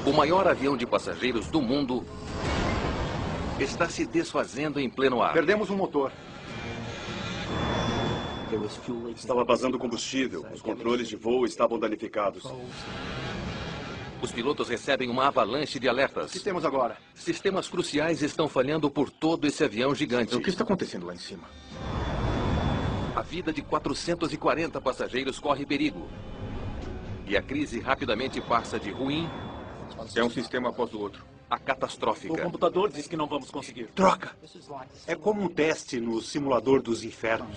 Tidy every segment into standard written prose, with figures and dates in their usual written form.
O maior avião de passageiros do mundo está se desfazendo em pleno ar. Perdemos um motor. Estava vazando combustível. Os controles de voo estavam danificados. Os pilotos recebem uma avalanche de alertas. O que temos agora? Sistemas cruciais estão falhando por todo esse avião gigante. O que está acontecendo lá em cima? A vida de 440 passageiros corre perigo. E a crise rapidamente passa de ruim É um sistema após o outro. a catastrófica. O computador diz que não vamos conseguir. Troca! É como um teste no simulador dos infernos.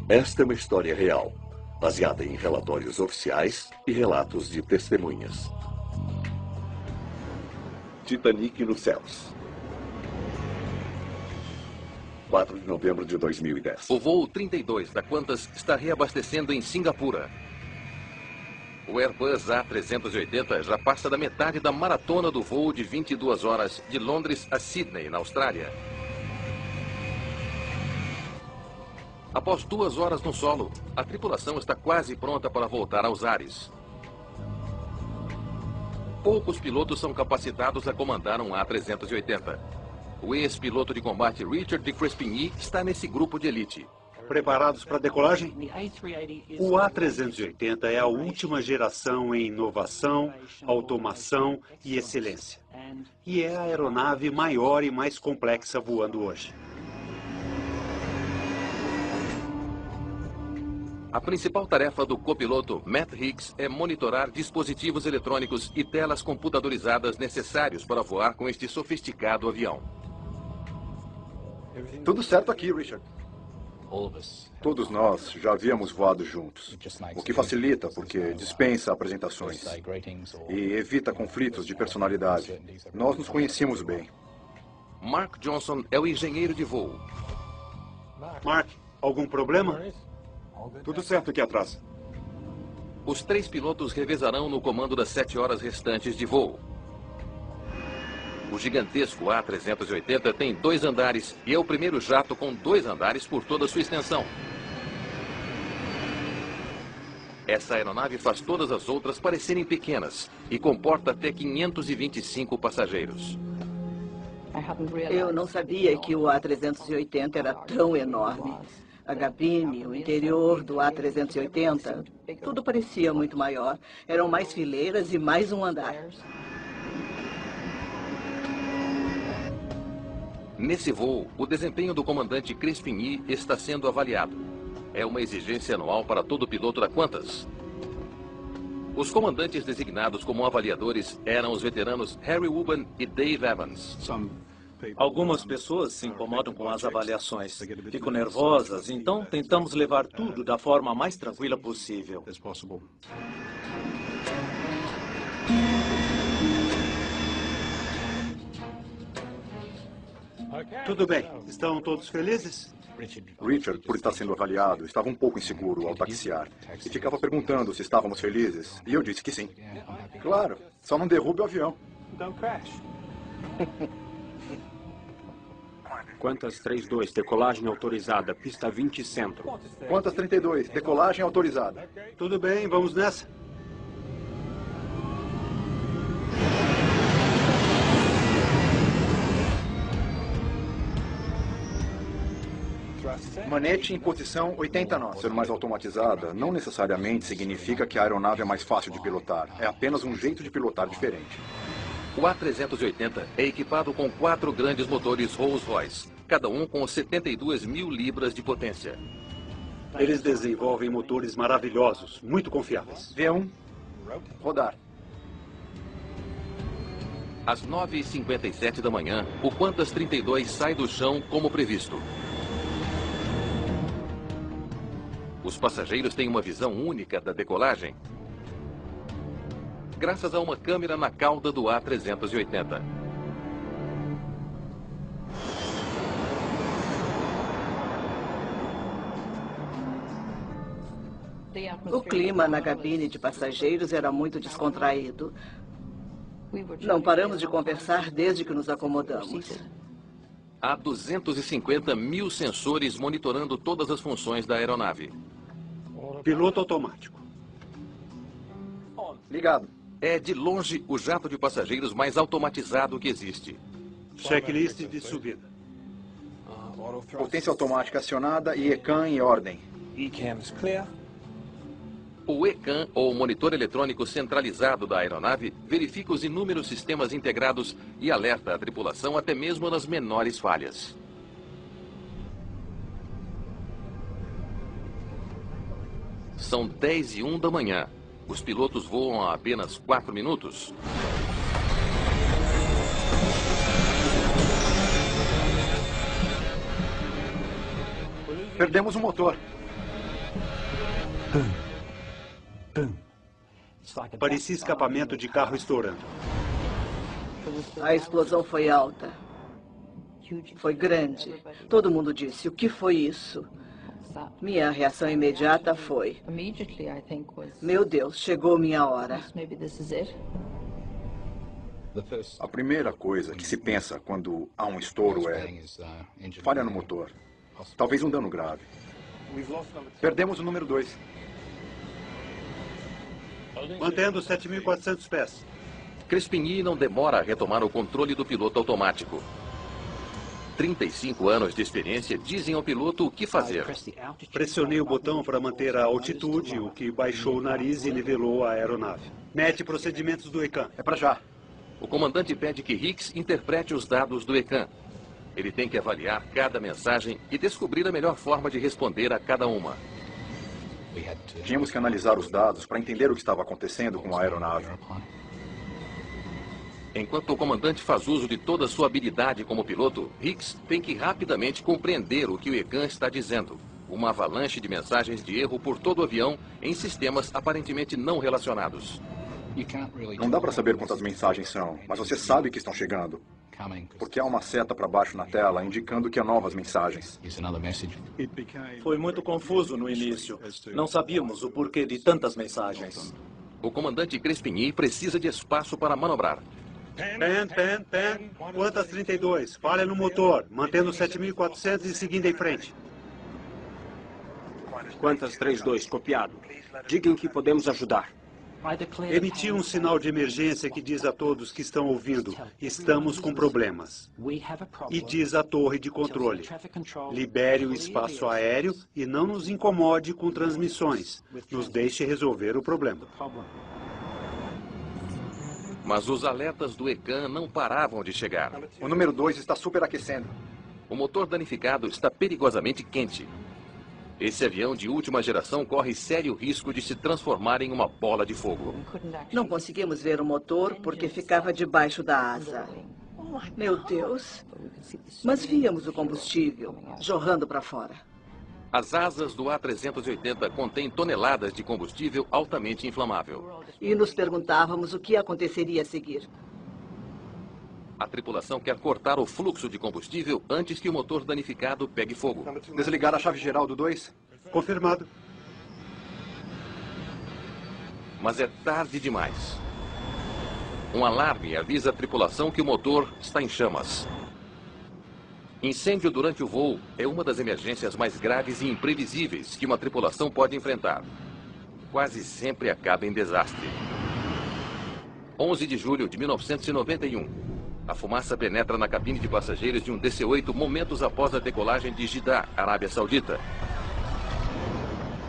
Esta é uma história real, baseada em relatórios oficiais e relatos de testemunhas. Titanic nos céus. 4 de novembro de 2010. O voo 32 da Qantas está reabastecendo em Singapura. O Airbus A380 já passa da metade da maratona do voo de 22 horas de Londres a Sydney, na Austrália. Após 2 horas no solo, a tripulação está quase pronta para voltar aos ares. Poucos pilotos são capacitados a comandar um A380. O ex-piloto de combate Richard de Crespigny está nesse grupo de elite. Preparados para a decolagem? O A380 é a última geração em inovação, automação e excelência. E é a aeronave maior e mais complexa voando hoje. A principal tarefa do copiloto Matt Hicks é monitorar dispositivos eletrônicos e telas computadorizadas necessários para voar com este sofisticado avião. Tudo certo aqui, Richard. Todos nós já havíamos voado juntos, o que facilita porque dispensa apresentações e evita conflitos de personalidade. Nós nos conhecíamos bem. Mark Johnson é o engenheiro de voo. Mark, algum problema? Tudo certo aqui atrás. Os 3 pilotos revezarão no comando das 7 horas restantes de voo. O gigantesco A380 tem 2 andares e é o primeiro jato com 2 andares por toda a sua extensão. Essa aeronave faz todas as outras parecerem pequenas e comporta até 525 passageiros. Eu não sabia que o A380 era tão enorme. A cabine, o interior do A380, tudo parecia muito maior. Eram mais fileiras e mais um andar. Nesse voo, o desempenho do comandante Crespigny está sendo avaliado. É uma exigência anual para todo piloto da Qantas. Os comandantes designados como avaliadores eram os veteranos Harry Uban e Dave Evans. Algumas pessoas se incomodam com as avaliações. Ficam nervosas, então tentamos levar tudo da forma mais tranquila possível. Tudo bem. Estão todos felizes? Richard, por estar sendo avaliado, estava um pouco inseguro ao taxiar e ficava perguntando se estávamos felizes. E eu disse que sim. Claro, só não derrube o avião. Qantas 32, decolagem autorizada, pista 20 centro. Qantas 32, decolagem autorizada. Tudo bem, vamos nessa. Manete em posição 80 nós. Ser mais automatizada não necessariamente significa que a aeronave é mais fácil de pilotar. É apenas um jeito de pilotar diferente. O A380 é equipado com 4 grandes motores Rolls-Royce, cada um com 72 mil libras de potência. Eles desenvolvem motores maravilhosos, muito confiáveis. V1, rodar. Às 9h57 da manhã, o Qantas 32 sai do chão como previsto. Os passageiros têm uma visão única da decolagem, graças a uma câmera na cauda do A380. O clima na cabine de passageiros era muito descontraído. Não paramos de conversar desde que nos acomodamos. Há 250 mil sensores monitorando todas as funções da aeronave. Piloto automático. Ligado. É, de longe, o jato de passageiros mais automatizado que existe. Checklist de subida. Potência automática acionada e ECAM em ordem. O ECAM, ou Monitor Eletrônico Centralizado da aeronave, verifica os inúmeros sistemas integrados e alerta a tripulação até mesmo nas menores falhas. São 10h01 da manhã. Os pilotos voam há apenas 4 minutos. Perdemos o motor. Parecia escapamento de carro estourando. A explosão foi alta. Foi grande. Todo mundo disse, o que foi isso? Minha reação imediata foi, meu Deus, chegou minha hora. A primeira coisa que se pensa quando há um estouro é falha no motor. Talvez um dano grave. Perdemos o número 2. Mantendo 7.400 pés. Crespigny não demora a retomar o controle do piloto automático. 35 anos de experiência dizem ao piloto o que fazer. Pressionei o botão para manter a altitude, o que baixou o nariz e nivelou a aeronave. Mete procedimentos do ECAM. É para já. O comandante pede que Hicks interprete os dados do ECAM. Ele tem que avaliar cada mensagem e descobrir a melhor forma de responder a cada uma. Tínhamos que analisar os dados para entender o que estava acontecendo com a aeronave. Enquanto o comandante faz uso de toda a sua habilidade como piloto, Hicks tem que rapidamente compreender o que o ECAM está dizendo. Uma avalanche de mensagens de erro por todo o avião em sistemas aparentemente não relacionados. Não dá para saber quantas mensagens são, mas você sabe que estão chegando. Porque há uma seta para baixo na tela indicando que há novas mensagens. Foi muito confuso no início. Não sabíamos o porquê de tantas mensagens. O comandante Crespigny precisa de espaço para manobrar. Pen. Quantas 32? Falha no motor. Mantendo 7.400 e seguindo em frente. Quantas 32? Copiado. Digam que podemos ajudar. Emiti um sinal de emergência que diz a todos que estão ouvindo, estamos com problemas. E diz à torre de controle, libere o espaço aéreo e não nos incomode com transmissões. Nos deixe resolver o problema. Mas os alertas do ECAM não paravam de chegar. O número 2 está superaquecendo. O motor danificado está perigosamente quente. Esse avião de última geração corre sério risco de se transformar em uma bola de fogo. Não conseguimos ver o motor porque ficava debaixo da asa. Meu Deus! Mas víamos o combustível jorrando para fora. As asas do A380 contêm toneladas de combustível altamente inflamável. E nos perguntávamos o que aconteceria a seguir. A tripulação quer cortar o fluxo de combustível antes que o motor danificado pegue fogo. Desligar a chave geral do 2? Confirmado. Mas é tarde demais. Um alarme avisa a tripulação que o motor está em chamas. Incêndio durante o voo é uma das emergências mais graves e imprevisíveis que uma tripulação pode enfrentar. Quase sempre acaba em desastre. 11 de julho de 1991. A fumaça penetra na cabine de passageiros de um DC-8 momentos após a decolagem de Jeddah, Arábia Saudita.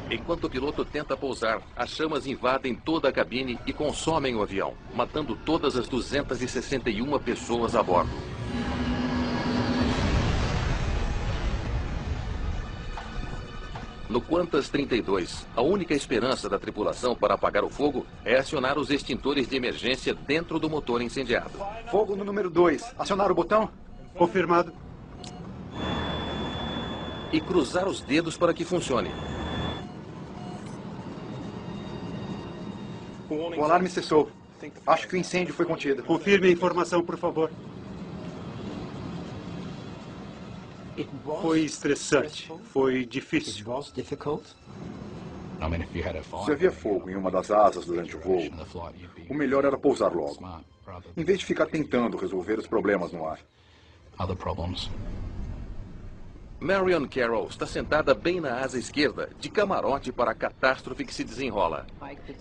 Enquanto o piloto tenta pousar, as chamas invadem toda a cabine e consomem o avião, matando todas as 261 pessoas a bordo. No Qantas 32, a única esperança da tripulação para apagar o fogo é acionar os extintores de emergência dentro do motor incendiado. Fogo no número 2. Acionar o botão? Confirmado. E cruzar os dedos para que funcione. O alarme cessou. Acho que o incêndio foi contido. Confirme a informação, por favor. Foi estressante. Foi difícil. Se havia fogo em uma das asas durante o voo, o melhor era pousar logo, em vez de ficar tentando resolver os problemas no ar. Marion Carroll está sentada bem na asa esquerda, de camarote para a catástrofe que se desenrola.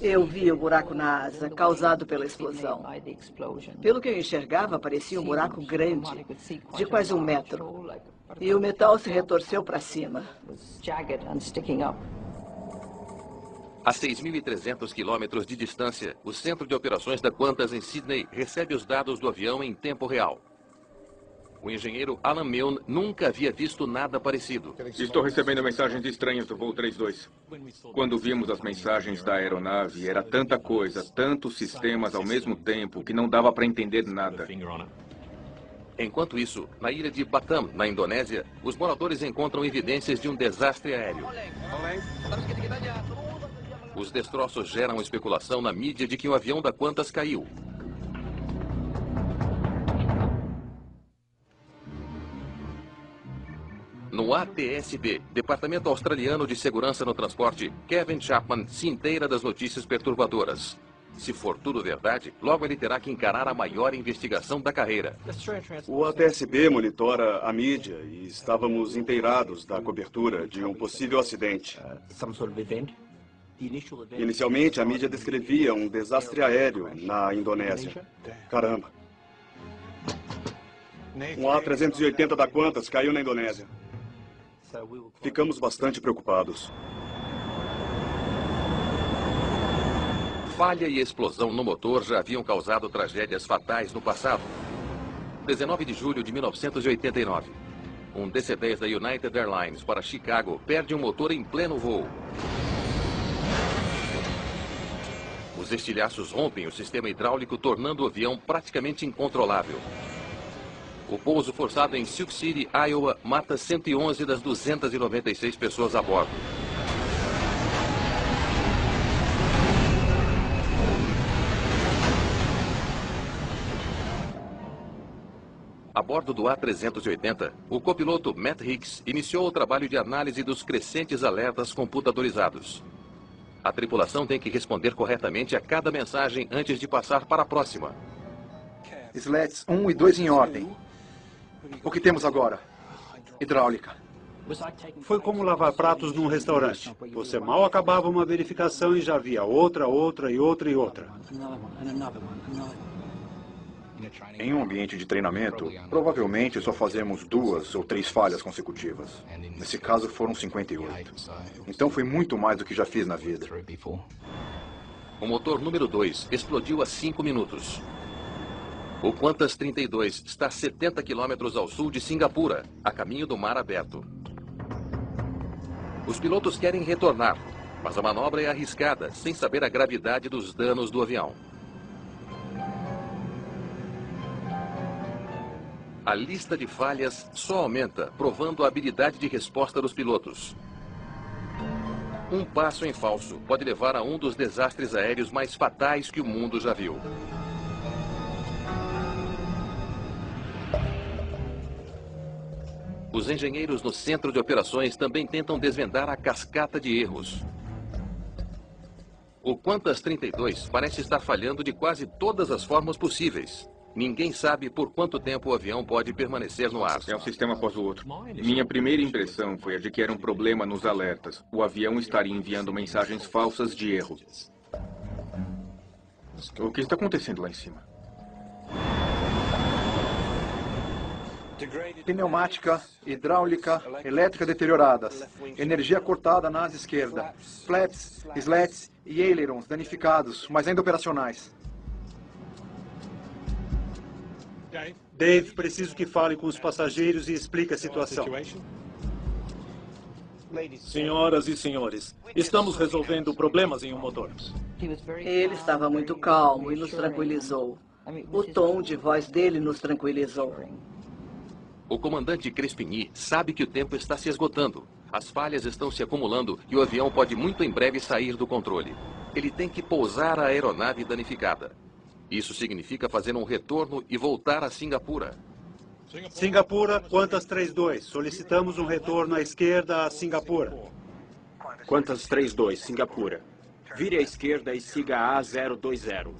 Eu vi o buraco na asa, causado pela explosão. Pelo que eu enxergava, parecia um buraco grande, de quase 1 metro. E o metal se retorceu para cima. A 6.300 quilômetros de distância, o Centro de Operações da Qantas em Sydney recebe os dados do avião em tempo real. O engenheiro Alan Milne nunca havia visto nada parecido. Estou recebendo mensagens estranhas do voo 32. Quando vimos as mensagens da aeronave, era tanta coisa, tantos sistemas ao mesmo tempo, que não dava para entender nada. Enquanto isso, na ilha de Batam, na Indonésia, os moradores encontram evidências de um desastre aéreo. Os destroços geram especulação na mídia de que o avião da Qantas caiu. No ATSB, Departamento Australiano de Segurança no Transporte, Kevin Chapman se inteira das notícias perturbadoras. Se for tudo verdade, logo ele terá que encarar a maior investigação da carreira. O ATSB monitora a mídia e estávamos inteirados da cobertura de um possível acidente. Inicialmente, a mídia descrevia um desastre aéreo na Indonésia. Caramba! Um A380 da Qantas caiu na Indonésia. Ficamos bastante preocupados. Falha e explosão no motor já haviam causado tragédias fatais no passado. 19 de julho de 1989. Um DC-10 da United Airlines para Chicago perde um motor em pleno voo. Os estilhaços rompem o sistema hidráulico, tornando o avião praticamente incontrolável. O pouso forçado em Sioux City, Iowa, mata 111 das 296 pessoas a bordo. A bordo do A380, o copiloto Matt Hicks iniciou o trabalho de análise dos crescentes alertas computadorizados. A tripulação tem que responder corretamente a cada mensagem antes de passar para a próxima. Slats 1 e 2 em ordem. O que temos agora? Hidráulica. Foi como lavar pratos num restaurante. Você mal acabava uma verificação e já havia outra, outra e outra e outra. Em um ambiente de treinamento, provavelmente só fazemos 2 ou 3 falhas consecutivas. Nesse caso, foram 58. Então foi muito mais do que já fiz na vida. O motor número 2 explodiu há 5 minutos. O Qantas 32 está a 70 quilômetros ao sul de Singapura, a caminho do mar aberto. Os pilotos querem retornar, mas a manobra é arriscada, sem saber a gravidade dos danos do avião. A lista de falhas só aumenta, provando a habilidade de resposta dos pilotos. Um passo em falso pode levar a um dos desastres aéreos mais fatais que o mundo já viu. Os engenheiros no centro de operações também tentam desvendar a cascata de erros. O Qantas 32 parece estar falhando de quase todas as formas possíveis. Ninguém sabe por quanto tempo o avião pode permanecer no ar. É um sistema após o outro. Minha primeira impressão foi a de que era um problema nos alertas. O avião estaria enviando mensagens falsas de erro. O que está acontecendo lá em cima? Pneumática, hidráulica, elétrica deterioradas. Energia cortada na asa esquerda. Flaps, slats e ailerons danificados, mas ainda operacionais. Dave, preciso que fale com os passageiros e explique a situação. Senhoras e senhores, estamos resolvendo problemas em um motor. Ele estava muito calmo e nos tranquilizou. O tom de voz dele nos tranquilizou. O comandante Crespigny sabe que o tempo está se esgotando. As falhas estão se acumulando e o avião pode muito em breve sair do controle. Ele tem que pousar a aeronave danificada. Isso significa fazer um retorno e voltar a Singapura. Singapura, Qantas 32. Solicitamos um retorno à esquerda a Singapura. Qantas 32, Singapura. Vire à esquerda e siga a A020.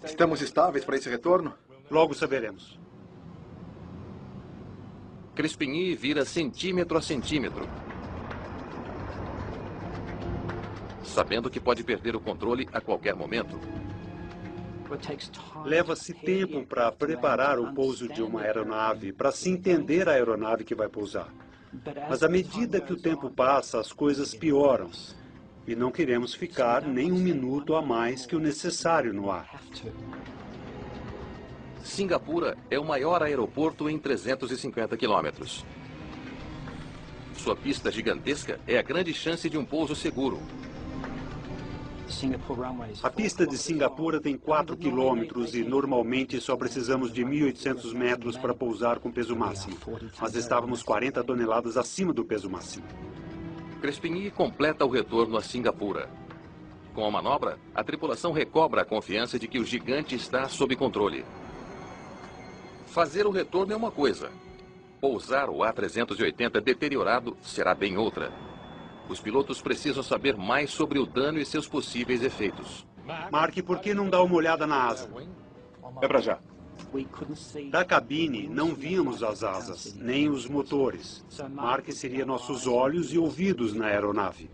Estamos estáveis para esse retorno? Logo saberemos. Crespigny vira centímetro a centímetro, sabendo que pode perder o controle a qualquer momento. Leva-se tempo para preparar o pouso de uma aeronave, para se entender a aeronave que vai pousar. Mas à medida que o tempo passa, as coisas pioram. E não queremos ficar nem um minuto a mais que o necessário no ar. Singapura é o maior aeroporto em 350 quilômetros. Sua pista gigantesca é a grande chance de um pouso seguro. A pista de Singapura tem 4 quilômetros e normalmente só precisamos de 1.800 metros para pousar com peso máximo. Mas estávamos 40 toneladas acima do peso máximo. Crespigny completa o retorno a Singapura. Com a manobra, a tripulação recobra a confiança de que o gigante está sob controle. Fazer o retorno é uma coisa. Pousar o A380 deteriorado será bem outra. Os pilotos precisam saber mais sobre o dano e seus possíveis efeitos. Mark, por que não dá uma olhada na asa? É para já. Da cabine, não víamos as asas, nem os motores. Mark seria nossos olhos e ouvidos na aeronave.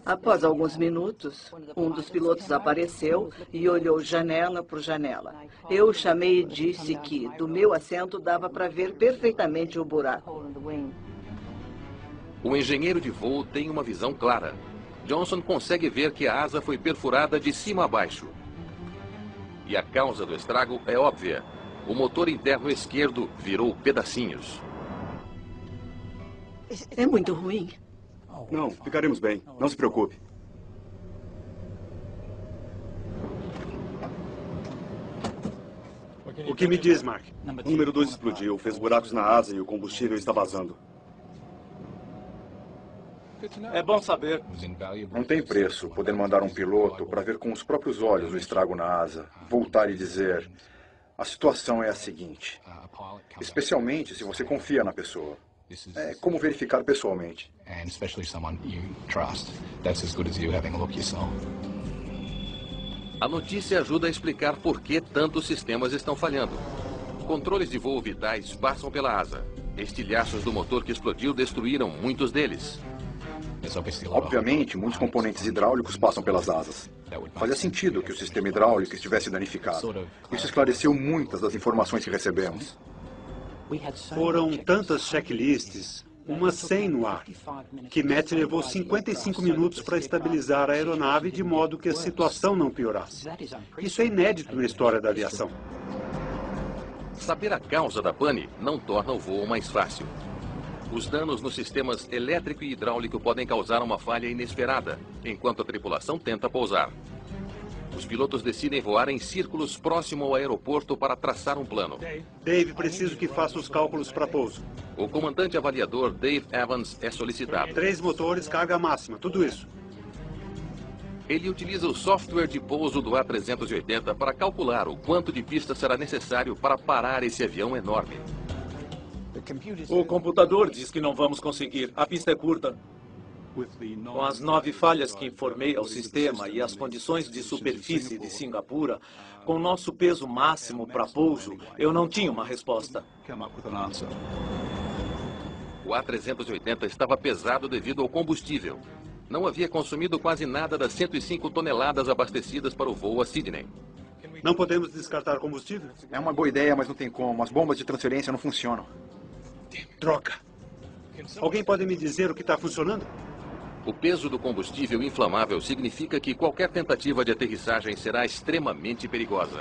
Após alguns minutos, um dos pilotos apareceu e olhou janela por janela. Eu o chamei e disse que, do meu assento, dava para ver perfeitamente o buraco. O engenheiro de voo tem uma visão clara. Johnson consegue ver que a asa foi perfurada de cima a baixo. E a causa do estrago é óbvia. O motor interno esquerdo virou pedacinhos. É muito ruim. Não, ficaremos bem. Não se preocupe. O que me diz, Mark? O número 2 explodiu, fez buracos na asa e o combustível está vazando. É bom saber. Não tem preço poder mandar um piloto para ver com os próprios olhos o estrago na asa, voltar e dizer: a situação é a seguinte. Especialmente se você confia na pessoa. É como verificar pessoalmente. A notícia ajuda a explicar por que tantos sistemas estão falhando. Controles de voo vitais passam pela asa. Estilhaços do motor que explodiu destruíram muitos deles. Obviamente, muitos componentes hidráulicos passam pelas asas. Fazia sentido que o sistema hidráulico estivesse danificado. Isso esclareceu muitas das informações que recebemos. Foram tantas checklists, umas 100 no ar, que Matt levou 55 minutos para estabilizar a aeronave de modo que a situação não piorasse. Isso é inédito na história da aviação. Saber a causa da pane não torna o voo mais fácil. Os danos nos sistemas elétrico e hidráulico podem causar uma falha inesperada, enquanto a tripulação tenta pousar. Os pilotos decidem voar em círculos próximo ao aeroporto para traçar um plano. Dave, preciso que faça os cálculos para pouso. O comandante avaliador Dave Evans é solicitado. 3 motores, carga máxima, tudo isso. Ele utiliza o software de pouso do A380 para calcular o quanto de pista será necessário para parar esse avião enorme. O computador diz que não vamos conseguir. A pista é curta. Com as 9 falhas que informei ao sistema e as condições de superfície de Singapura, com nosso peso máximo para pouso, eu não tinha uma resposta. O A380 estava pesado devido ao combustível. Não havia consumido quase nada das 105 toneladas abastecidas para o voo a Sydney. Não podemos descartar combustível? É uma boa ideia, mas não tem como. As bombas de transferência não funcionam. Droga! Alguém pode me dizer o que está funcionando? O peso do combustível inflamável significa que qualquer tentativa de aterrissagem será extremamente perigosa.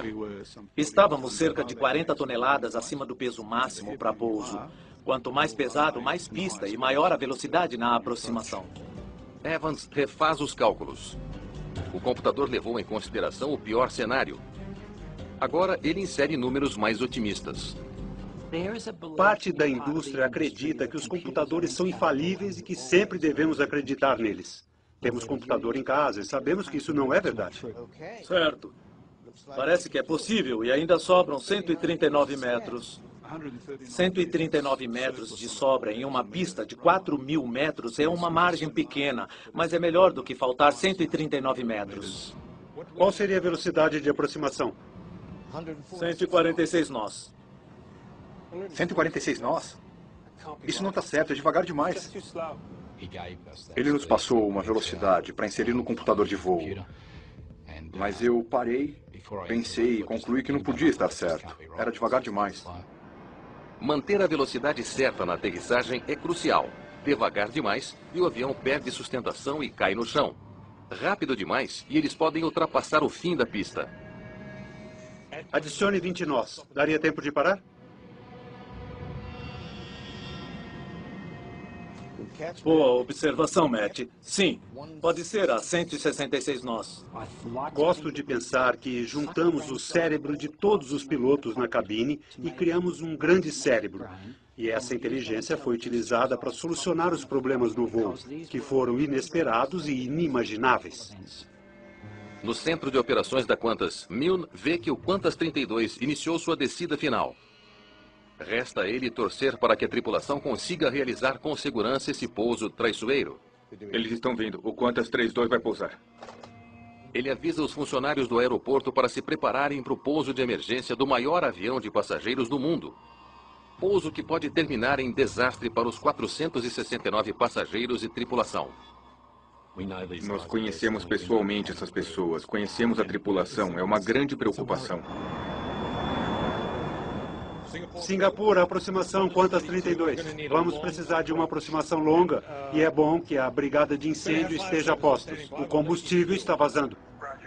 Estávamos cerca de 40 toneladas acima do peso máximo para pouso. Quanto mais pesado, mais pista e maior a velocidade na aproximação. Evans refaz os cálculos. O computador levou em consideração o pior cenário. Agora ele insere números mais otimistas. Parte da indústria acredita que os computadores são infalíveis e que sempre devemos acreditar neles. Temos computador em casa e sabemos que isso não é verdade. Certo. Parece que é possível e ainda sobram 139 metros. 139 metros de sobra em uma pista de 4.000 metros é uma margem pequena, mas é melhor do que faltar 139 metros. Qual seria a velocidade de aproximação? 146 nós. 146 nós? Isso não está certo, é devagar demais. Ele nos passou uma velocidade para inserir no computador de voo. Mas eu parei, pensei e concluí que não podia estar certo. Era devagar demais. Manter a velocidade certa na aterrissagem é crucial. Devagar demais e o avião perde sustentação e cai no chão. Rápido demais e eles podem ultrapassar o fim da pista. Adicione 20 nós. Daria tempo de parar? Boa observação, Matt. Sim, pode ser a 166 nós. Gosto de pensar que juntamos o cérebro de todos os pilotos na cabine e criamos um grande cérebro. E essa inteligência foi utilizada para solucionar os problemas no voo, que foram inesperados e inimagináveis. No centro de operações da Qantas, Milne vê que o Qantas 32 iniciou sua descida final. Resta a ele torcer para que a tripulação consiga realizar com segurança esse pouso traiçoeiro. Eles estão vindo. O Qantas 32 vai pousar. Ele avisa os funcionários do aeroporto para se prepararem para o pouso de emergência do maior avião de passageiros do mundo. Pouso que pode terminar em desastre para os 469 passageiros e tripulação. Nós conhecemos pessoalmente essas pessoas, conhecemos a tripulação. É uma grande preocupação. Singapura, aproximação Qantas 32. Vamos precisar de uma aproximação longa e é bom que a brigada de incêndio esteja a postos. O combustível está vazando.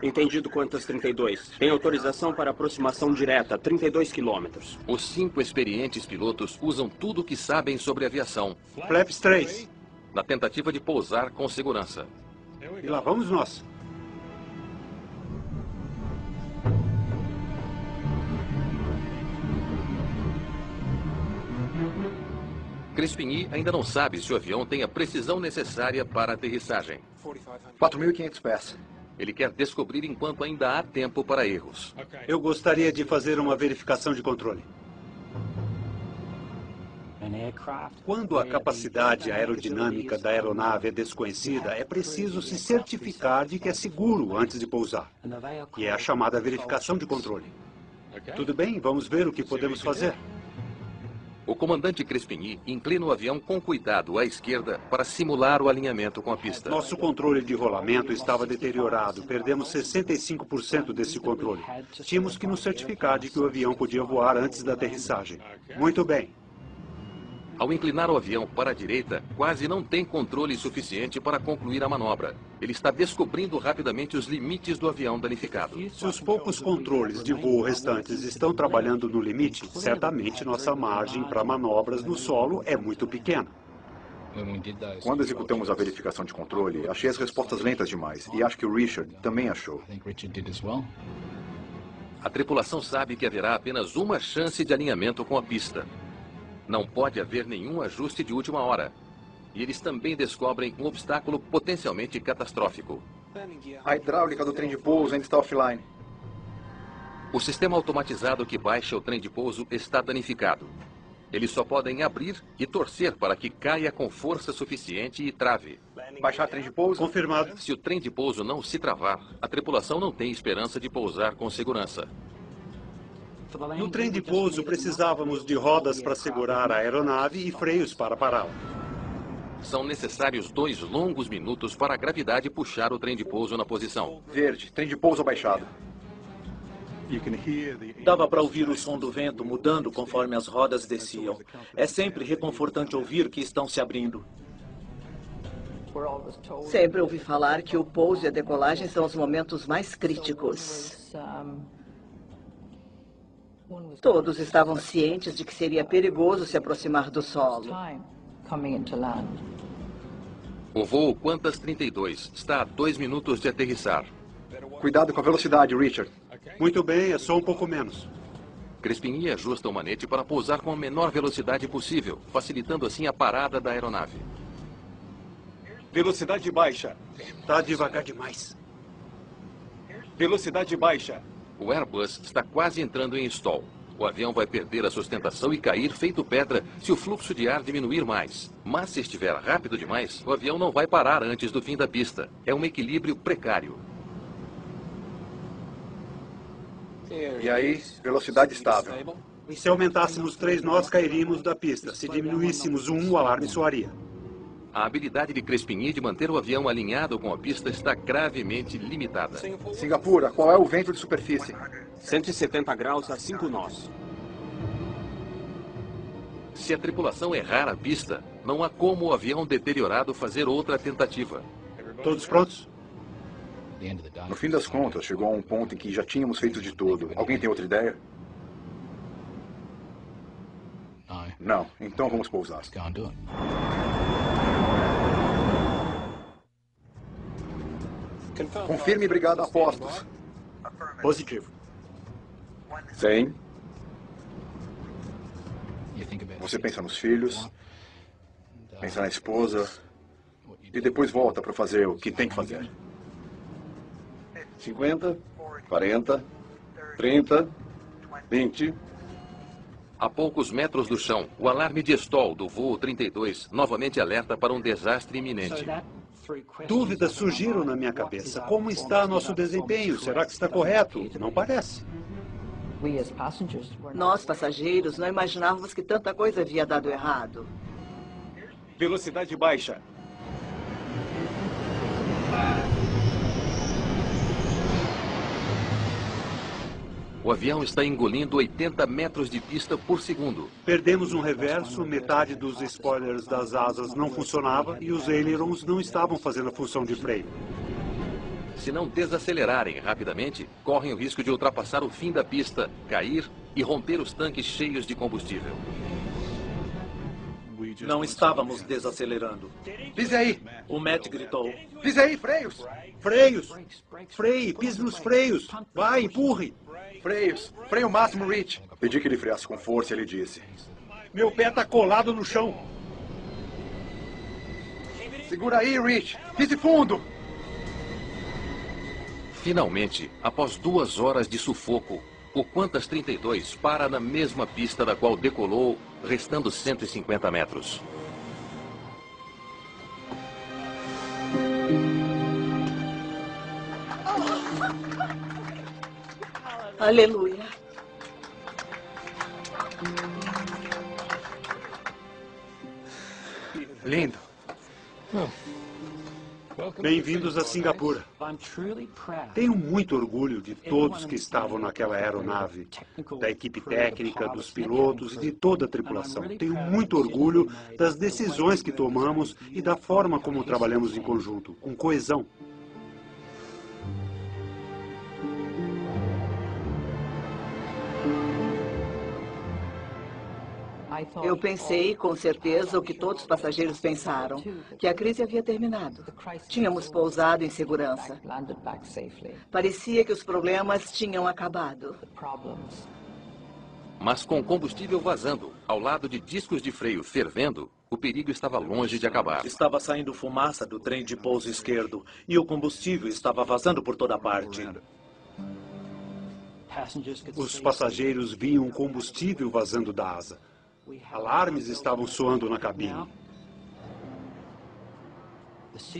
Entendido, Qantas 32. Tem autorização para aproximação direta, 32 quilômetros. Os 5 experientes pilotos usam tudo o que sabem sobre aviação. Flaps 3. Na tentativa de pousar com segurança. E lá vamos nós. Crespigny ainda não sabe se o avião tem a precisão necessária para a aterrissagem. 4.500 pés. Ele quer descobrir enquanto ainda há tempo para erros. Eu gostaria de fazer uma verificação de controle. Quando a capacidade aerodinâmica da aeronave é desconhecida, é preciso se certificar de que é seguro antes de pousar. E é a chamada verificação de controle. Tudo bem, vamos ver o que podemos fazer. O comandante Crespigny inclina o avião com cuidado à esquerda para simular o alinhamento com a pista. Nosso controle de rolamento estava deteriorado. Perdemos 65% desse controle. Tínhamos que nos certificar de que o avião podia voar antes da aterrissagem. Muito bem. Ao inclinar o avião para a direita, quase não tem controle suficiente para concluir a manobra. Ele está descobrindo rapidamente os limites do avião danificado. Se os poucos controles de voo restantes estão trabalhando no limite, certamente nossa margem para manobras no solo é muito pequena. Quando executamos a verificação de controle, achei as respostas lentas demais. E acho que o Richard também achou. A tripulação sabe que haverá apenas uma chance de alinhamento com a pista. Não pode haver nenhum ajuste de última hora. E eles também descobrem um obstáculo potencialmente catastrófico. A hidráulica do trem de pouso ainda está offline. O sistema automatizado que baixa o trem de pouso está danificado. Eles só podem abrir e torcer para que caia com força suficiente e trave. Baixar trem de pouso? Confirmado. Se o trem de pouso não se travar, a tripulação não tem esperança de pousar com segurança. No trem de pouso, precisávamos de rodas para segurar a aeronave e freios para pará-la. São necessários 2 longos minutos para a gravidade puxar o trem de pouso na posição. Verde, trem de pouso abaixado. Dava para ouvir o som do vento mudando conforme as rodas desciam. É sempre reconfortante ouvir que estão se abrindo. Sempre ouvi falar que o pouso e a decolagem são os momentos mais críticos. Todos estavam cientes de que seria perigoso se aproximar do solo. O voo Qantas 32 está a 2 minutos de aterrissar. Cuidado com a velocidade, Richard. Muito bem, é só um pouco menos. Crespigny ajusta o manete para pousar com a menor velocidade possível, facilitando assim a parada da aeronave. Velocidade baixa. Está devagar demais. Velocidade baixa. O Airbus está quase entrando em stall. O avião vai perder a sustentação e cair feito pedra se o fluxo de ar diminuir mais. Mas se estiver rápido demais, o avião não vai parar antes do fim da pista. É um equilíbrio precário. E aí, velocidade estável. Se aumentássemos 3 nós, cairíamos da pista. Se diminuíssemos 1, o alarme soaria. A habilidade de Crespigny de manter o avião alinhado com a pista está gravemente limitada. Singapura, qual é o vento de superfície? 170 graus a 5 nós. Se a tripulação errar a pista, não há como o avião deteriorado fazer outra tentativa. Todos prontos? No fim das contas, chegou a um ponto em que já tínhamos feito de tudo. Alguém tem outra ideia? Não. Então vamos pousar. Confirme brigada a postos. Positivo. 100. Você pensa nos filhos, pensa na esposa, e depois volta para fazer o que tem que fazer. 50, 40, 30, 20... A poucos metros do chão, o alarme de stall do voo 32 novamente alerta para um desastre iminente. Dúvidas surgiram na minha cabeça. Como está nosso desempenho? Será que está correto? Não parece. Nós, passageiros, não imaginávamos que tanta coisa havia dado errado. Velocidade baixa. O avião está engolindo 80 metros de pista por segundo. Perdemos um reverso, metade dos spoilers das asas não funcionava e os ailerons não estavam fazendo a função de freio. Se não desacelerarem rapidamente, correm o risco de ultrapassar o fim da pista, cair e romper os tanques cheios de combustível. Não estávamos desacelerando. Pise aí! O Matt gritou. Pise aí, freios! Freios! Freie, pise nos freios! Vai, empurre! Freios! Freio máximo, Rich! Pedi que ele freasse com força, ele disse. Meu pé está colado no chão. Segura aí, Rich! Pise fundo! Finalmente, após 2 horas de sufoco, o Qantas 32 para na mesma pista da qual decolou, restando 150 metros. Aleluia. Lindo. Bem-vindos a Singapura. Tenho muito orgulho de todos que estavam naquela aeronave, da equipe técnica, dos pilotos e de toda a tripulação. Tenho muito orgulho das decisões que tomamos e da forma como trabalhamos em conjunto, com coesão. Eu pensei, com certeza, o que todos os passageiros pensaram, que a crise havia terminado. Tínhamos pousado em segurança. Parecia que os problemas tinham acabado. Mas com combustível vazando, ao lado de discos de freio fervendo, o perigo estava longe de acabar. Estava saindo fumaça do trem de pouso esquerdo e o combustível estava vazando por toda parte. Os passageiros viam combustível vazando da asa. Alarmes estavam soando na cabine.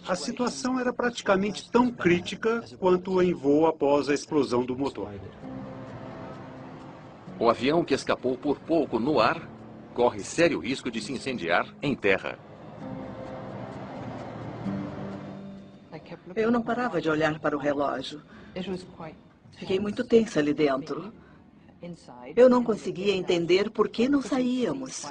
A situação era praticamente tão crítica quanto em voo após a explosão do motor. O avião que escapou por pouco no ar corre sério risco de se incendiar em terra. Eu não parava de olhar para o relógio. Fiquei muito tensa ali dentro. Eu não conseguia entender por que não saíamos.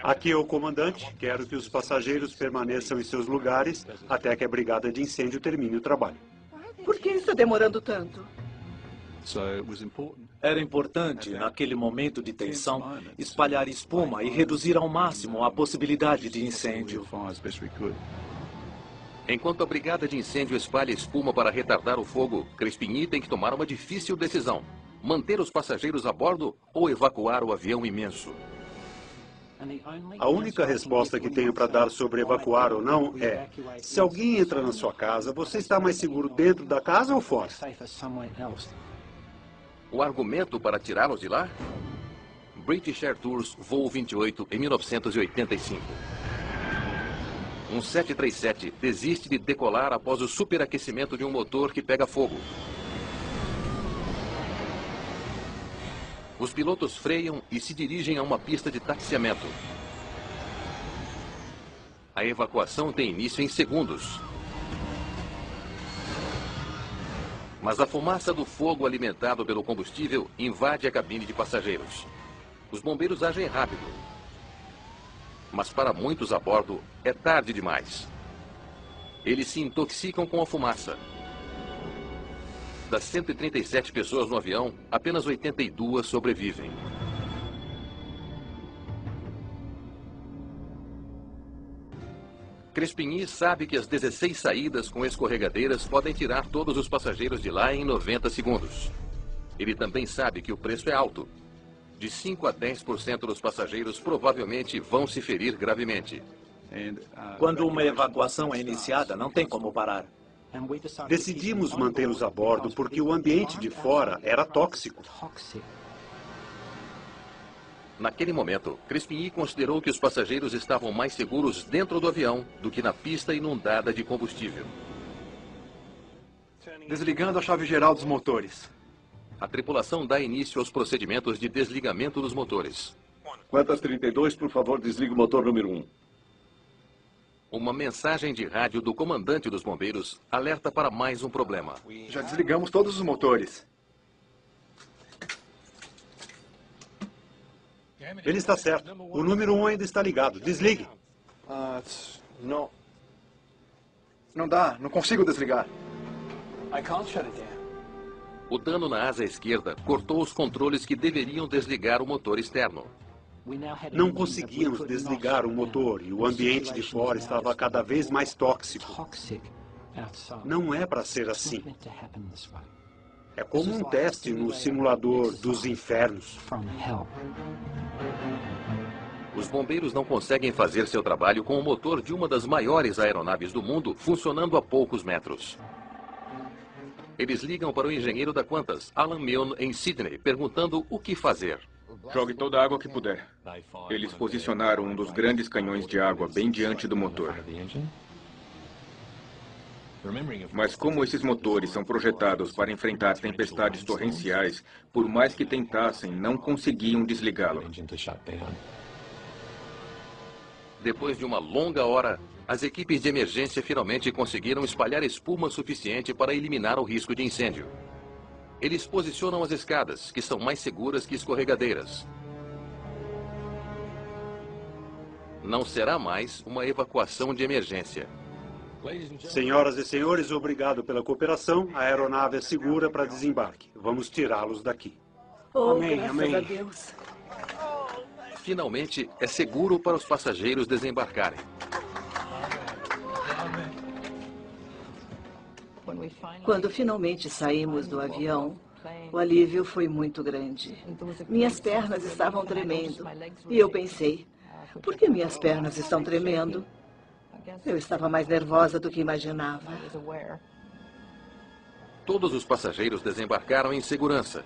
Aqui é o comandante. Quero que os passageiros permaneçam em seus lugares até que a brigada de incêndio termine o trabalho. Por que está demorando tanto? Era importante, naquele momento de tensão, espalhar espuma e reduzir ao máximo a possibilidade de incêndio. Enquanto a brigada de incêndio espalha espuma para retardar o fogo, Crespigny tem que tomar uma difícil decisão: manter os passageiros a bordo ou evacuar o avião imenso. A única resposta que tenho para dar sobre evacuar ou não é: se alguém entra na sua casa, você está mais seguro dentro da casa ou fora? O argumento para tirá-los de lá? British Air Tours voo 28 em 1985. Um 737 desiste de decolar após o superaquecimento de um motor que pega fogo. Os pilotos freiam e se dirigem a uma pista de taxiamento. A evacuação tem início em segundos. Mas a fumaça do fogo alimentado pelo combustível invade a cabine de passageiros. Os bombeiros agem rápido. Mas para muitos a bordo é tarde demais. Eles se intoxicam com a fumaça. Das 137 pessoas no avião, apenas 82 sobrevivem. Crespigny sabe que as 16 saídas com escorregadeiras podem tirar todos os passageiros de lá em 90 segundos. Ele também sabe que o preço é alto. De 5 a 10% dos passageiros provavelmente vão se ferir gravemente. Quando uma evacuação é iniciada, não tem como parar. Decidimos mantê-los a bordo porque o ambiente de fora era tóxico. Naquele momento, Crespigny considerou que os passageiros estavam mais seguros dentro do avião do que na pista inundada de combustível. Desligando a chave geral dos motores. A tripulação dá início aos procedimentos de desligamento dos motores. Quantas 32, por favor, desligue o motor número 1. Uma mensagem de rádio do comandante dos bombeiros alerta para mais um problema. Já desligamos todos os motores. Ele está certo. O número 1 ainda está ligado. Desligue. Não dá, não consigo desligar. O dano na asa esquerda cortou os controles que deveriam desligar o motor externo. Não conseguíamos desligar o motor e o ambiente de fora estava cada vez mais tóxico. Não é para ser assim. É como um teste no simulador dos infernos. Os bombeiros não conseguem fazer seu trabalho com o motor de uma das maiores aeronaves do mundo funcionando a poucos metros. Eles ligam para o engenheiro da Qantas, Alan Milne, em Sydney, perguntando o que fazer. Jogue toda a água que puder. Eles posicionaram um dos grandes canhões de água bem diante do motor. Mas como esses motores são projetados para enfrentar tempestades torrenciais, por mais que tentassem, não conseguiam desligá-lo. Depois de uma longa hora, as equipes de emergência finalmente conseguiram espalhar espuma suficiente para eliminar o risco de incêndio. Eles posicionam as escadas, que são mais seguras que escorregadeiras. Não será mais uma evacuação de emergência. Senhoras e senhores, obrigado pela cooperação. A aeronave é segura para desembarque. Vamos tirá-los daqui. Graças a Deus. Finalmente, é seguro para os passageiros desembarcarem. Quando finalmente saímos do avião, o alívio foi muito grande. Minhas pernas estavam tremendo. E eu pensei, por que minhas pernas estão tremendo? Eu estava mais nervosa do que imaginava. Todos os passageiros desembarcaram em segurança.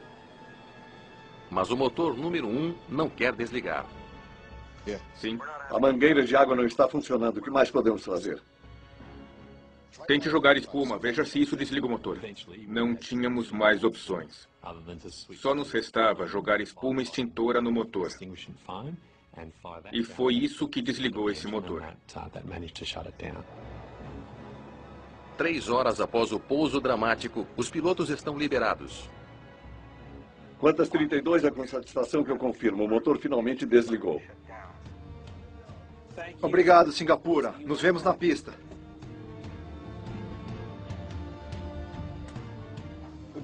Mas o motor número 1 não quer desligar. Sim. A mangueira de água não está funcionando. O que mais podemos fazer? Tente jogar espuma. Veja se isso desliga o motor. Não tínhamos mais opções. Só nos restava jogar espuma extintora no motor. E foi isso que desligou esse motor. 3 horas após o pouso dramático, os pilotos estão liberados. Quantas 32 é com satisfação que eu confirmo. O motor finalmente desligou. Obrigado, Singapura. Nos vemos na pista.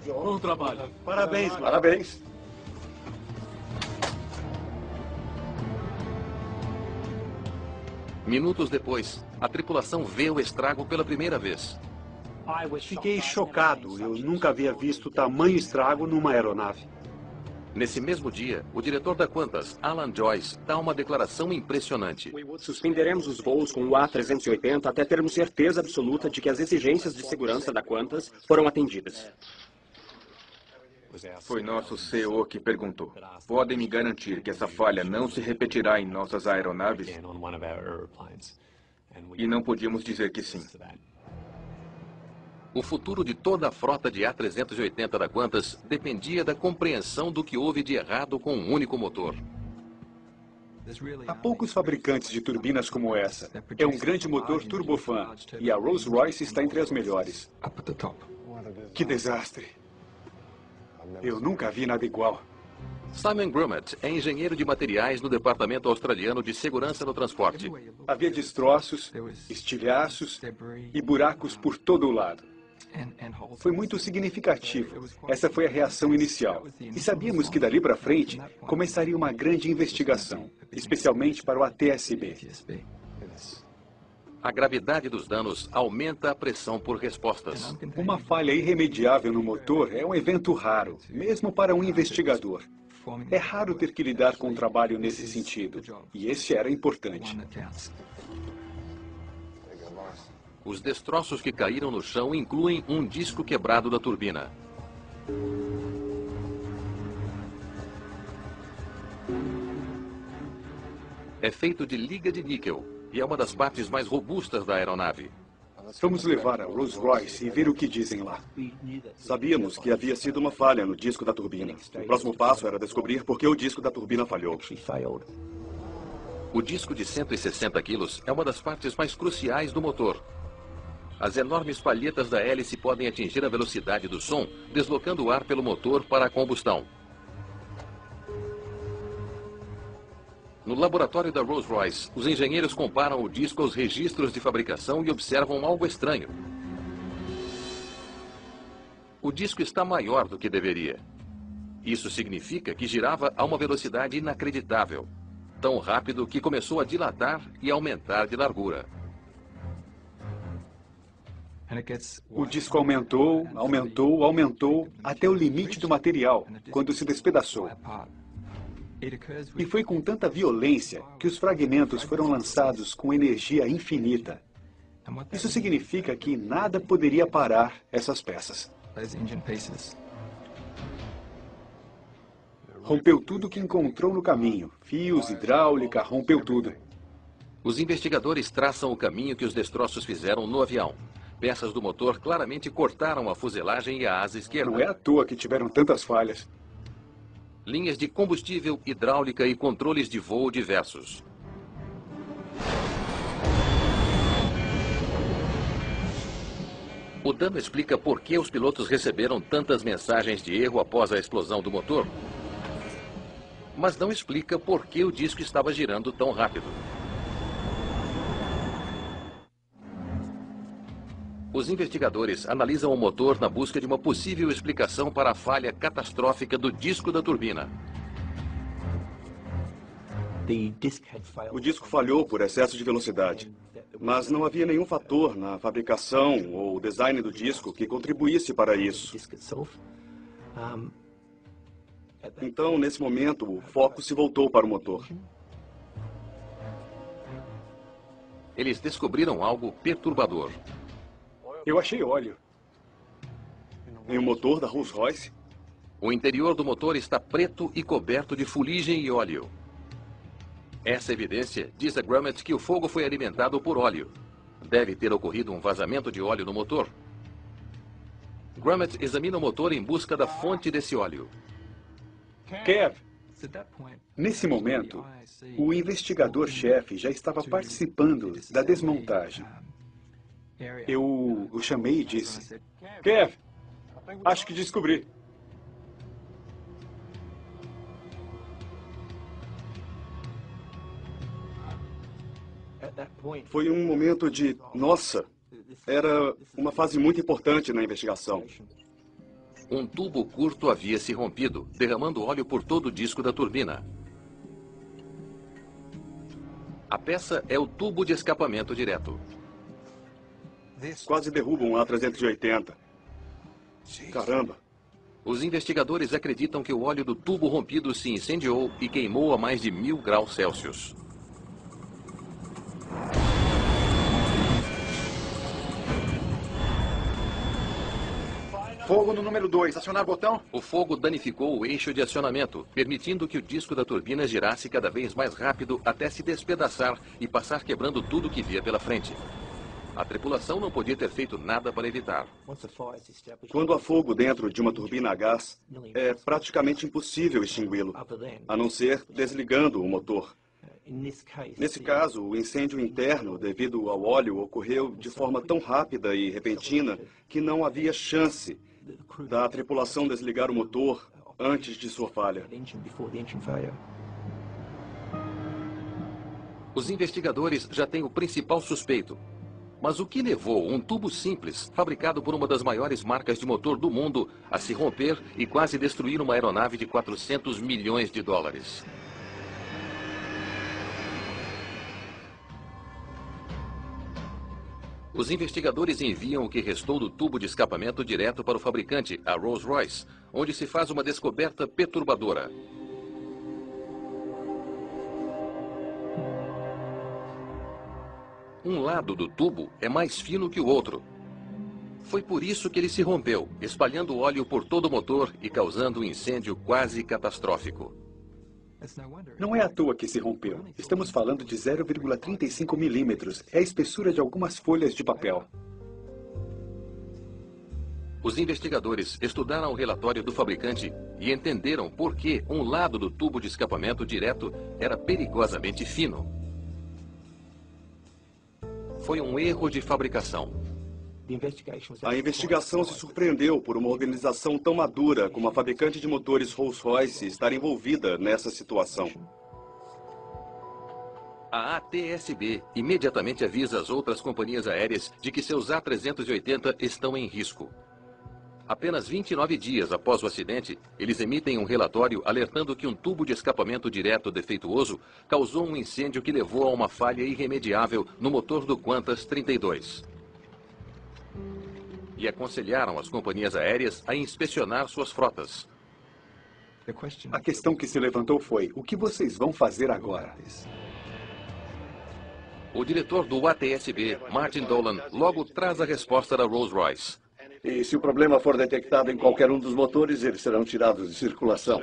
Bom trabalho. Parabéns, Parabéns. Minutos depois, a tripulação vê o estrago pela primeira vez. Fiquei chocado. Eu nunca havia visto tamanho estrago numa aeronave. Nesse mesmo dia, o diretor da Qantas, Alan Joyce, dá uma declaração impressionante. Suspenderemos os voos com o A380 até termos certeza absoluta de que as exigências de segurança da Qantas foram atendidas. Foi nosso CEO que perguntou: podem me garantir que essa falha não se repetirá em nossas aeronaves? E não podíamos dizer que sim. O futuro de toda a frota de A380 da Qantas dependia da compreensão do que houve de errado com um único motor. Há poucos fabricantes de turbinas como essa. É um grande motor turbofan e a Rolls-Royce está entre as melhores. Que desastre! Eu nunca vi nada igual. Simon Grummet é engenheiro de materiais no Departamento Australiano de Segurança no Transporte. Havia destroços, estilhaços e buracos por todo o lado. Foi muito significativo. Essa foi a reação inicial. E sabíamos que dali para frente começaria uma grande investigação, especialmente para o ATSB. A gravidade dos danos aumenta a pressão por respostas. Uma falha irremediável no motor é um evento raro, mesmo para um investigador. É raro ter que lidar com um trabalho nesse sentido, e esse era importante. Os destroços que caíram no chão incluem um disco quebrado da turbina. É feito de liga de níquel e é uma das partes mais robustas da aeronave. Vamos levar a Rolls-Royce e ver o que dizem lá. Sabíamos que havia sido uma falha no disco da turbina. O próximo passo era descobrir por que o disco da turbina falhou. O disco de 160 quilos é uma das partes mais cruciais do motor. As enormes palhetas da hélice podem atingir a velocidade do som, deslocando o ar pelo motor para a combustão. No laboratório da Rolls-Royce, os engenheiros comparam o disco aos registros de fabricação e observam algo estranho. O disco está maior do que deveria. Isso significa que girava a uma velocidade inacreditável, tão rápido que começou a dilatar e aumentar de largura. O disco aumentou, aumentou, aumentou, até o limite do material, quando se despedaçou. E foi com tanta violência que os fragmentos foram lançados com energia infinita. Isso significa que nada poderia parar essas peças. Rompeu tudo que encontrou no caminho. Fios, hidráulica, rompeu tudo. Os investigadores traçam o caminho que os destroços fizeram no avião. Peças do motor claramente cortaram a fuselagem e a asa esquerda. Não é à toa que tiveram tantas falhas. Linhas de combustível, hidráulica e controles de voo diversos. O dano explica por que os pilotos receberam tantas mensagens de erro após a explosão do motor. Mas não explica por que o disco estava girando tão rápido. Os investigadores analisam o motor na busca de uma possível explicação para a falha catastrófica do disco da turbina. O disco falhou por excesso de velocidade, mas não havia nenhum fator na fabricação ou design do disco que contribuísse para isso. Então, nesse momento, o foco se voltou para o motor. Eles descobriram algo perturbador. Eu achei óleo. Em um motor da Rolls-Royce? O interior do motor está preto e coberto de fuligem e óleo. Essa evidência diz a Grummet que o fogo foi alimentado por óleo. Deve ter ocorrido um vazamento de óleo no motor. Grummet examina o motor em busca da fonte desse óleo. Kev, nesse momento, o investigador-chefe já estava participando da desmontagem. Eu o chamei e disse: Kev, acho que descobri. Foi um momento de, nossa, era uma fase muito importante na investigação. Um tubo curto havia se rompido, derramando óleo por todo o disco da turbina. A peça é o tubo de escapamento direto. Quase derrubam um A380. Caramba! Os investigadores acreditam que o óleo do tubo rompido se incendiou e queimou a mais de 1000 graus Celsius. Fogo no número 2. Acionar botão? O fogo danificou o eixo de acionamento, permitindo que o disco da turbina girasse cada vez mais rápido até se despedaçar e passar quebrando tudo que via pela frente. A tripulação não podia ter feito nada para evitar. Quando há fogo dentro de uma turbina a gás, é praticamente impossível extingui-lo, a não ser desligando o motor. Nesse caso, o incêndio interno, devido ao óleo, ocorreu de forma tão rápida e repentina que não havia chance da tripulação desligar o motor antes de sua falha. Os investigadores já têm o principal suspeito. Mas o que levou um tubo simples, fabricado por uma das maiores marcas de motor do mundo, a se romper e quase destruir uma aeronave de 400 milhões de dólares? Os investigadores enviam o que restou do tubo de escapamento direto para o fabricante, a Rolls-Royce, onde se faz uma descoberta perturbadora. Um lado do tubo é mais fino que o outro. Foi por isso que ele se rompeu, espalhando óleo por todo o motor e causando um incêndio quase catastrófico. Não é à toa que se rompeu. Estamos falando de 0,35 milímetros. É a espessura de algumas folhas de papel. Os investigadores estudaram o relatório do fabricante e entenderam por que um lado do tubo de escapamento direto era perigosamente fino. Foi um erro de fabricação. A investigação se surpreendeu por uma organização tão madura como a fabricante de motores Rolls-Royce estar envolvida nessa situação. A ATSB imediatamente avisa as outras companhias aéreas de que seus A380 estão em risco. Apenas 29 dias após o acidente, eles emitem um relatório alertando que um tubo de escapamento direto defeituoso causou um incêndio que levou a uma falha irremediável no motor do Qantas 32. E aconselharam as companhias aéreas a inspecionar suas frotas. A questão que se levantou foi: o que vocês vão fazer agora? O diretor do ATSB, Martin Dolan, logo traz a resposta da Rolls-Royce. E se o problema for detectado em qualquer um dos motores, eles serão tirados de circulação.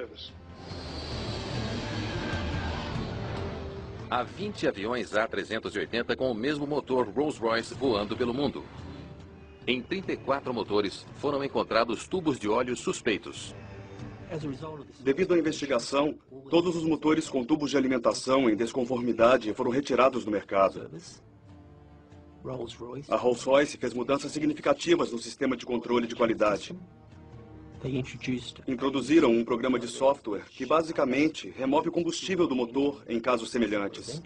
Há 20 aviões A380 com o mesmo motor Rolls-Royce voando pelo mundo. Em 34 motores foram encontrados tubos de óleo suspeitos. Devido à investigação, todos os motores com tubos de alimentação em desconformidade foram retirados do mercado. A Rolls-Royce fez mudanças significativas no sistema de controle de qualidade. Introduziram um programa de software que basicamente remove o combustível do motor em casos semelhantes.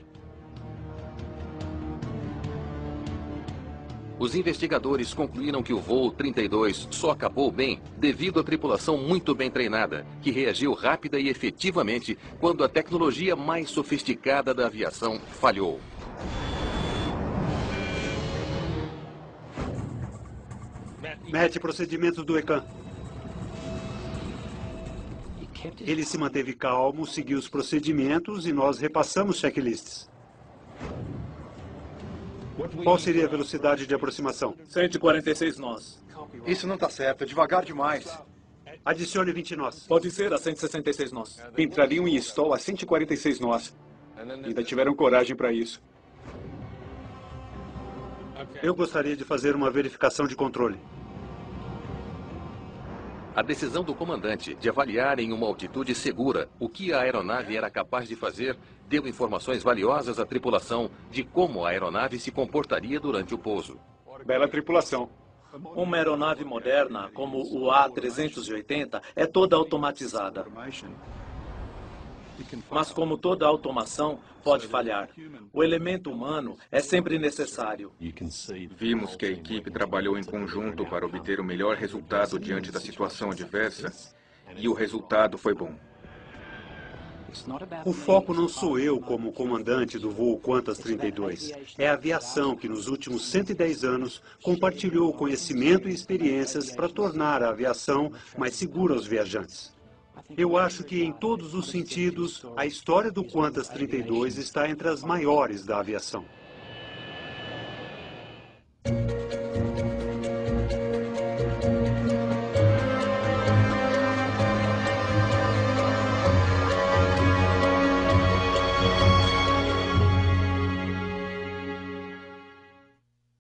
Os investigadores concluíram que o voo 32 só acabou bem devido à tripulação muito bem treinada, que reagiu rápida e efetivamente quando a tecnologia mais sofisticada da aviação falhou. Matt, procedimentos do ECAN. Ele se manteve calmo, seguiu os procedimentos e nós repassamos checklists. Qual seria a velocidade de aproximação? 146 nós. Isso não está certo, é devagar demais. Adicione 20 nós. Pode ser a 166 nós. Entrariam em stall a 146 nós. Ainda tiveram coragem para isso. Eu gostaria de fazer uma verificação de controle. A decisão do comandante de avaliar em uma altitude segura o que a aeronave era capaz de fazer deu informações valiosas à tripulação de como a aeronave se comportaria durante o pouso. Bela tripulação. Uma aeronave moderna, como o A380, é toda automatizada. Mas como toda automação, pode falhar. O elemento humano é sempre necessário. Vimos que a equipe trabalhou em conjunto para obter o melhor resultado diante da situação adversa, e o resultado foi bom. O foco não sou eu como comandante do voo Qantas 32. É a aviação que nos últimos 110 anos compartilhou conhecimento e experiências para tornar a aviação mais segura aos viajantes. Eu acho que, em todos os sentidos, a história do Qantas 32 está entre as maiores da aviação.